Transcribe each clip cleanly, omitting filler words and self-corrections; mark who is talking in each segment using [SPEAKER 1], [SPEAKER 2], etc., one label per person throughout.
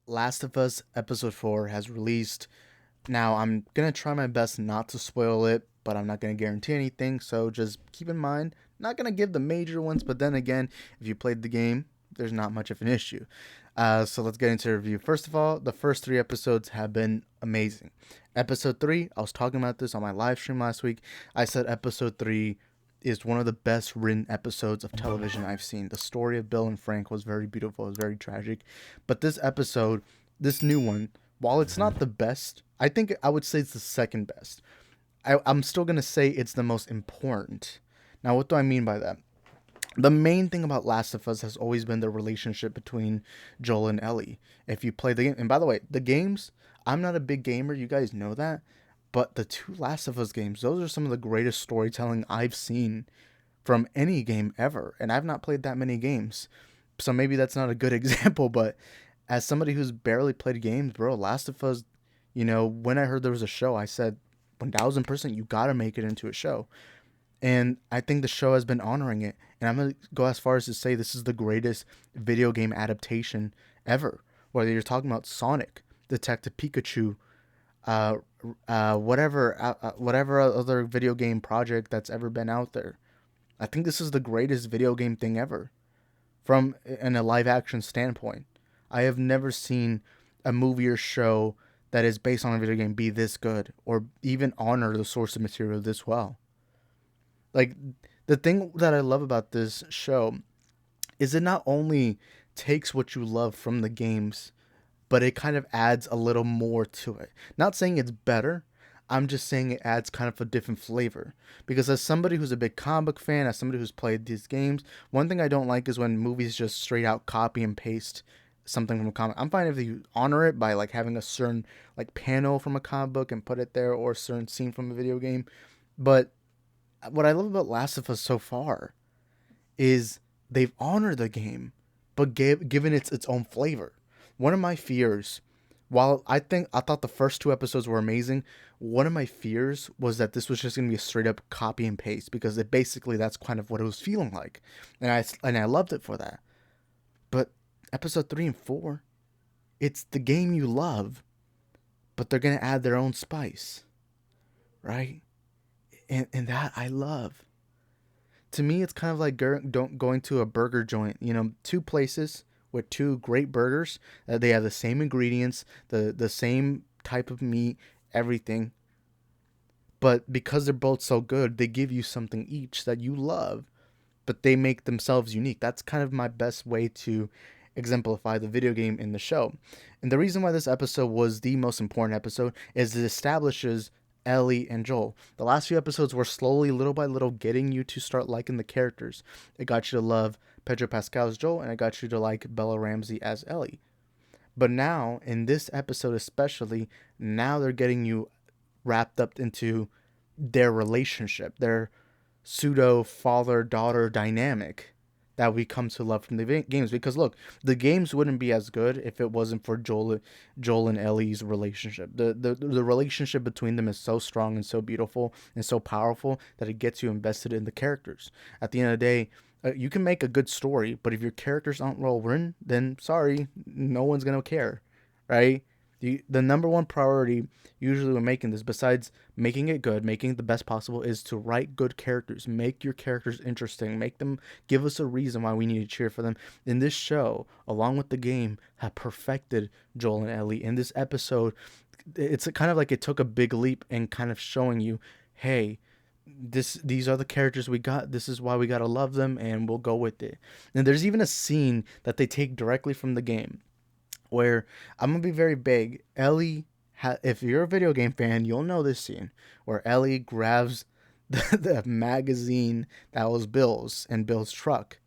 [SPEAKER 1] Last of Us Episode 4 has released. Now, I'm going to try my best not to spoil it, but I'm not going to guarantee anything. So just keep in mind, not going to give the major ones, but then again, if you played the game, there's not much of an issue. So let's get into the review. First of all, the first three episodes have been amazing. Episode 3, I was talking about this on my live stream last week. I said episode 3 is one of the best written episodes of television I've seen. The story of Bill and Frank was very beautiful, it was very tragic. But this episode, this new one, while it's not the best, I think I would say it's the second best. I'm still going to say it's the most important. Now, what do I mean by that? The main thing about Last of Us has always been the relationship between Joel and Ellie. If you play the game, and by the way, the games, I'm not a big gamer, you guys know that, but the two Last of Us games, those are some of the greatest storytelling I've seen from any game ever, and I've not played that many games. So maybe that's not a good example, but as somebody who's barely played games, bro, Last of Us, when I heard there was a show, I said 1000% you got to make it into a show. And I think the show has been honoring it. And I'm going to go as far as to say this is the greatest video game adaptation ever. Whether you're talking about Sonic, Detective Pikachu, uh, whatever other video game project that's ever been out there. I think this is the greatest video game thing ever from in a live action standpoint. I have never seen a movie or show that is based on a video game be this good or even honor the source of material this well. Like, the thing that I love about this show is it not only takes what you love from the games, but it kind of adds a little more to it. Not saying it's better, I'm just saying it adds kind of a different flavor. Because as somebody who's a big comic book fan, as somebody who's played these games, one thing I don't like is when movies just straight out copy and paste something from a comic. I'm fine if you honor it by like having a certain like panel from a comic book and put it there, or a certain scene from a video game. But what I love about Last of Us so far is they've honored the game, but given its own flavor. One of my fears, while I thought the first two episodes were amazing, one of my fears was that this was just gonna be a straight up copy and paste because it basically that's kind of what it was feeling like, and I loved it for that. But episode 3 and 4, it's the game you love, but they're gonna add their own spice, right? And that I love. To me, it's kind of like going to a burger joint. Two places with two great burgers. They have the same ingredients, the same type of meat, everything. But because they're both so good, they give you something each that you love, but they make themselves unique. That's kind of my best way to exemplify the video game in the show. And the reason why this episode was the most important episode is it establishes Ellie and Joel. The last few episodes were slowly, little by little, getting you to start liking the characters. It got you to love Pedro Pascal as Joel, and it got you to like Bella Ramsey as Ellie. But now, in this episode especially, now they're getting you wrapped up into their relationship, their pseudo father daughter dynamic that we come to love from the games. Because look, the games wouldn't be as good if it wasn't for Joel and Ellie's relationship. The relationship between them is so strong and so beautiful and so powerful that it gets you invested in the characters. At the end of the day, you can make a good story, but if your characters aren't well written, then sorry, no one's gonna care, right? The number one priority usually when making this, besides making it good, making it the best possible, is to write good characters, make your characters interesting, make them give us a reason why we need to cheer for them. In this show, along with the game, have perfected Joel and Ellie. In this episode, it's kind of like it took a big leap in kind of showing you, hey, these are the characters we got. This is why we gotta love them, and we'll go with it. And there's even a scene that they take directly from the game where I'm gonna be very big. If you're a video game fan, you'll know this scene where Ellie grabs the magazine that was Bill's in Bill's truck,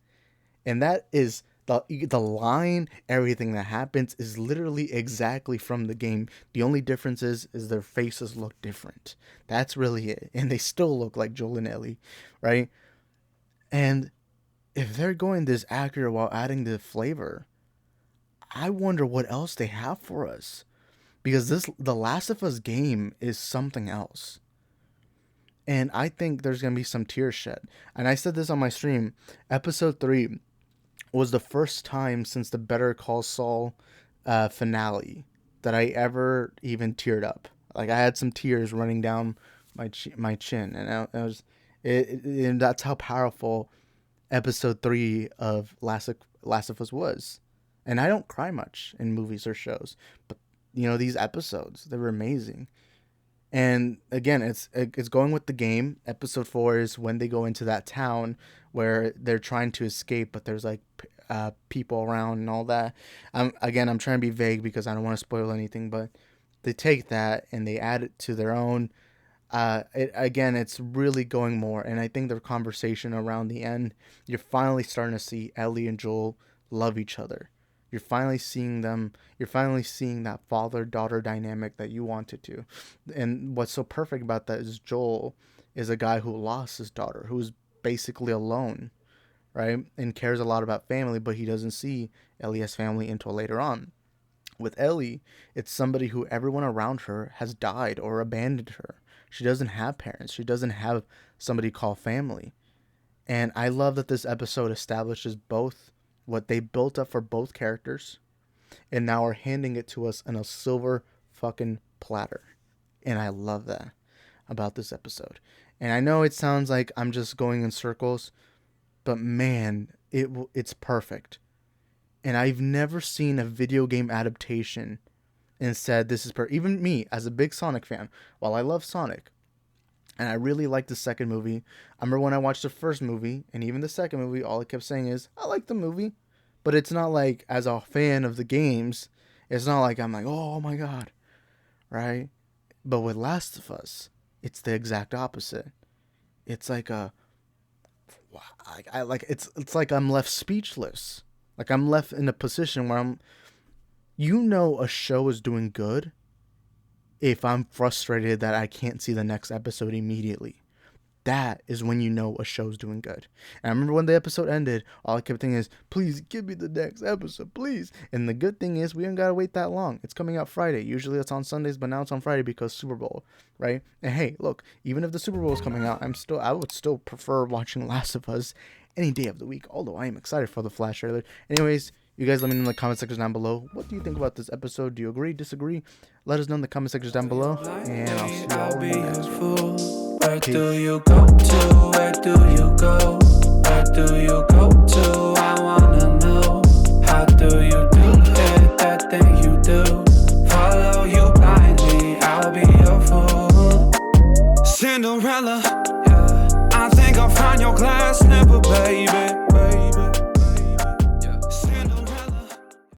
[SPEAKER 1] and that is the line. Everything that happens is literally exactly from the game. The only difference is their faces look different. That's really it, and they still look like Joel and Ellie, right? And if they're going this accurate while adding the flavor, I wonder what else they have for us. Because the Last of Us game is something else. And I think there's gonna be some tears shed. And I said this on my stream. Episode 3 was the first time since the Better Call Saul finale that I ever even teared up. Like I had some tears running down my chin, and and that's how powerful episode 3 of Last of Us was. And I don't cry much in movies or shows, but these episodes, they were amazing. And again, it's going with the game. Episode 4 is when they go into that town where they're trying to escape, but there's like people around and all that. I'm trying to be vague because I don't want to spoil anything, but they take that and they add it to their own. It's really going more, and I think their conversation around the end, you're finally starting to see Ellie and Joel love each other. You're finally seeing them. You're finally seeing that father-daughter dynamic that you wanted to. And what's so perfect about that is Joel is a guy who lost his daughter, who's basically alone, right? And cares a lot about family, but he doesn't see Ellie as family until later on. With Ellie, it's somebody who everyone around her has died or abandoned her. She doesn't have parents. She doesn't have somebody called family. And I love that this episode establishes both what they built up for both characters, and now are handing it to us in a silver fucking platter. And I love that about this episode. And I know it sounds like I'm just going in circles, but man, it's perfect. And I've never seen a video game adaptation and said this is even me as a big Sonic fan. While I love Sonic, and I really liked the second movie. I remember when I watched the first movie and even the second movie, all I kept saying is, I like the movie. But it's not like, as a fan of the games, it's not like I'm like, oh my god, right? But with Last of Us, it's the exact opposite. It's like it's like I'm left speechless. Like I'm left in a position where a show is doing good if I'm frustrated that I can't see the next episode immediately. That is when you know a show's doing good. And I remember when the episode ended, all I kept thinking is, please give me the next episode, please. And the good thing is we ain't got to wait that long. It's coming out Friday. Usually it's on Sundays, but now it's on Friday because Super Bowl, right? And hey, look, even if the Super Bowl is coming out, I would still prefer watching Last of Us any day of the week, although I am excited for the Flash trailer. Anyways, you guys let me know in the comment section down below. What do you think about this episode? Do you agree, disagree? Let us know in the comment section down below. And I'll see y'all in the next one. Where do you go to? Where do you go? Where do you go to?